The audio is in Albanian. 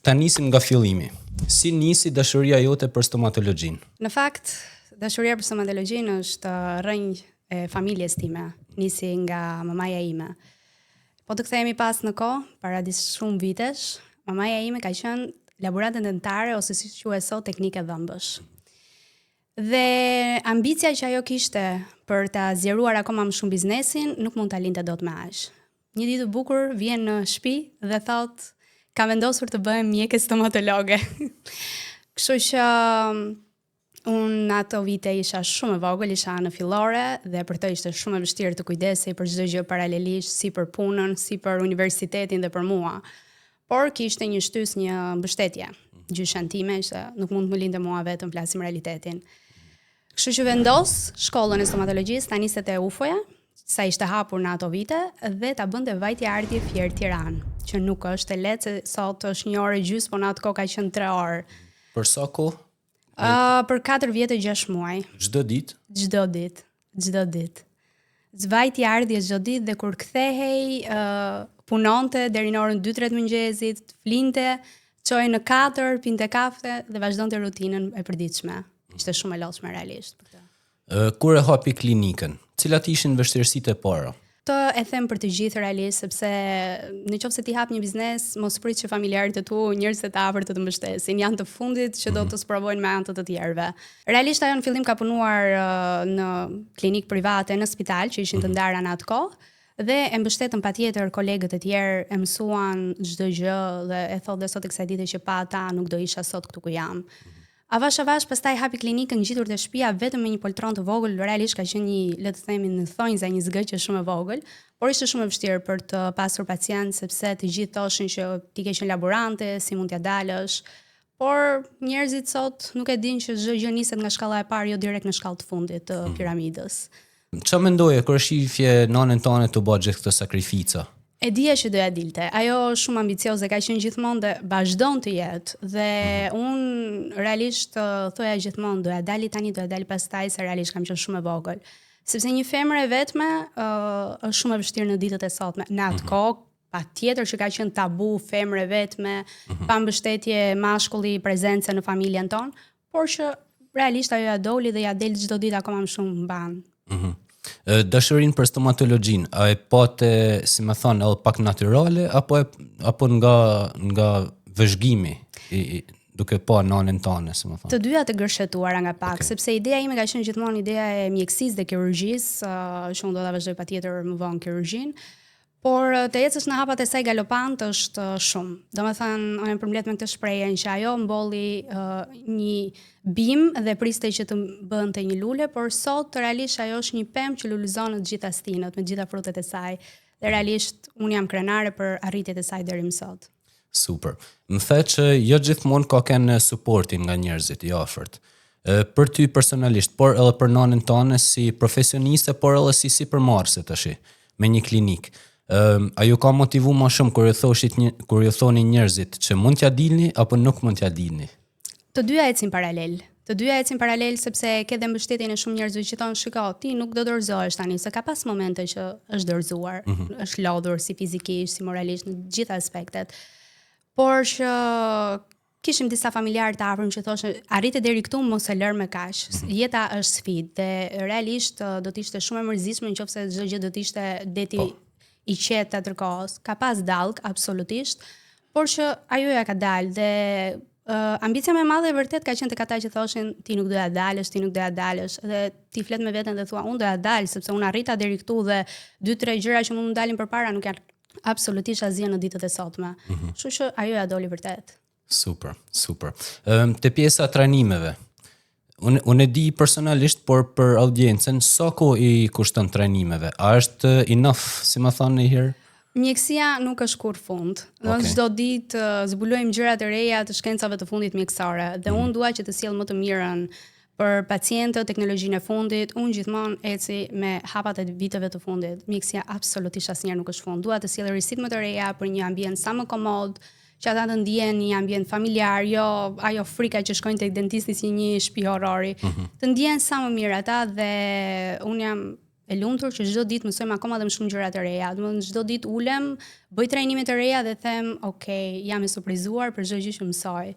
Ta nisim nga fillimi. Si nisi dashuria jote për stomatologjinë? Në fakt, dashuria për stomatologjinë është rrënjë e familjes time, nisi nga mamaja ime. Po të kthehemi pas në kohë, para shumë vitesh, mamaja ime ka qenë laborante dentare ose si quhet sot teknike dhëmbësh. Dhe ambicia që ajo kishte për ta zgjeruar akoma më shumë biznesin, nuk mund ta linte dot me aq. Një ditë e bukur vjen në shtëpi dhe thotë, ka vendosur të bëhem mjeke stomatologe. Kështu që unë ato vite isha shumë e vogël, isha në fillore dhe për të ishte shumë e vështirë të kujdesej për çdo gjë paralelisht, si për punën, si për universitetin dhe për mua. Por kishte një shtys, një mbështetje. Gjyshen time që nuk mund të më linte mua vetëm, flasim realitetin. Kështu që vendos shkollën e stomatologjisë tani se te UFO-ja, sa ishte hapur në ato vite dhe ta bënte vajtjeardhje Fier Tiranë, që nuk është e lehtë, se sot është 1 orë e gjysmë, po në atë kohë ka qenë 3 orë. Për sa kohë? Për 4 vjet e 6 muaj. Çdo ditë? Çdo ditë. Vajtjeardhje çdo ditë dhe kur kthehej punonte deri në orën 2-3 mëngjesit, flinte, çoi në 4, pinte kafe dhe vazhdonte rutinën e përditshme. Ishte shumë e lodhshme realisht për këtë. Kur e hapi klinikën, cilat ishin vështirësitë e para? Të e them për të gjithë realisht, sepse nëse ti hap një biznes, mos prit që familjarët e tu, njerëzit e afërt të mbështesin, janë të fundit që do të sprovojnë me anë të tjerëve. Realisht ajo në fillim ka punuar në klinikë private, në spital, që ishin të ndara në atë kohë, dhe e mbështetën patjetër kolegët e tjerë, e mësuan çdo gjë dhe e thotë dhe sot e kësaj dite që pa ata nuk do isha sot këtu ku jam. Avash pastaj hapi klinikën ngjitur te shtëpia vetëm me një poltron të vogël, realisht ka qenë një, le të themi, në thonjza një zgëqje shumë e vogël, por ishte shumë e vështirë për të pasur pacient sepse të gjithë thoshin që ti ke qenë laborante, si mund t'ja dalësh. Por njerëzit sot nuk e dinë që çdo gjë niset nga shkalla e parë, jo direkt në shkallë të fundit të piramidës. Çfarë mendoje kur shifje nanën tonë të bëjë gjithë këto sakrifica? E dija që doja dilte. Ajo shumë ambicioze, ka qenë gjithmonë dhe vazhdon të jetë. Dhe unë realisht thoja gjithmonë doja dali tani, doja dali pastaj, se realisht kam qenë shumë e vogël. Sepse një femër e vetme është shumë e vështirë në ditët e sotme. Në atë kohë, patjetër që ka qenë tabu femër e vetme, pa mbështetje mashkulli, prezence në familjen tonë, por që realisht ajo ja doli dhe ja del çdo ditë akoma më shumë mban. Dashurinë për stomatologjinë, a e pate, si më thonë, edhe pak natyrale apo nga vëzhgimi, duke pa nanën tënde, si më thonë? Të dyja të gërshetuara nga pak, sepse ideja ime ka qenë gjithmonë ideja e mjekësisë dhe kirurgjisë, që unë do ta vazhdoj patjetër më vonë kirurgjinë. Por të ecësh në hapat e saj galopant është shumë. Domethënë, unë përmbledh me këtë shprehje që ajo mbolli një bim dhe priste që të bënte një lule, por sot realisht ajo është një pemë që lulëzon në të gjitha stinët, me të gjitha frutet e saj. Dhe realisht unë jam krenare për arritjet e saj deri më sot. Super. Më the që jo gjithmonë ka kenë suportin nga njerëzit i afërt. Për ty personalisht, por edhe për nanën tënde si profesioniste, por edhe si përmarrëse tash me një klinikë. A ju ka motivu më shumë kur ju thoni njerëzit që mund t'ja dilni apo nuk mund t'ja dilni? Të dyja ecin paralel sepse ke dhe mbështetjen e shumë njerëzve që thonë shiko, ti nuk do dorëzohesh tani, se ka pas momente që është dorëzuar, është lodhur si fizikisht, si moralisht në gjitha aspektet. Por që kishim disa familjarë të afërm që thoshin arrite deri këtu, mos e lër me kaq. Jeta është sfidë dhe realisht do të ishte shumë e mërzitshme nëse çdo gjë do të ishte deti i qetë atë kohës. Ka pas dallk absolutisht, por që ajo ja ka dalë dhe ambicia më e madhe vërtet ka qenë tek ata që thoshin ti nuk doja dalësh dhe ti flet me veten dhe thua unë doja dal sepse unë arrita deri këtu dhe 2-3 gjëra që mund të dalin përpara nuk janë absolutisht asgjë në ditët e sotme. Kështu që ajo ja doli vërtet. Super. Te pjesa trajnimeve. Unë e di personalisht, por për audiencën, sa kohë i kushton trajnimeve? A është enough, si më thonë një herë? Mjekësia nuk është kur fund. Okay. Çdo ditë zbulojmë gjëra të reja të shkencave të fundit mjekësore dhe unë dua që të sjell më të mirën për pacientët, teknologjinë e fundit. Unë gjithmonë eci me hapat e viteve të fundit. Mjekësia absolutisht asnjëherë nuk është fund. Dua të sjell risit më të reja për një ambient sa më komod, që ata të ndjen një ambient familjar, jo ajo frika që shkojnë tek dentisti si një shtëpi horrori. Të ndjen sa më mirë ata dhe unë jam e lumtur që çdo ditë mësojmë akoma dhe më shumë gjëra të reja. Domethënë çdo ditë ulem, bëj trajnime të reja dhe them, "Ok, jam e surprizuar për çdo gjë që mësoj."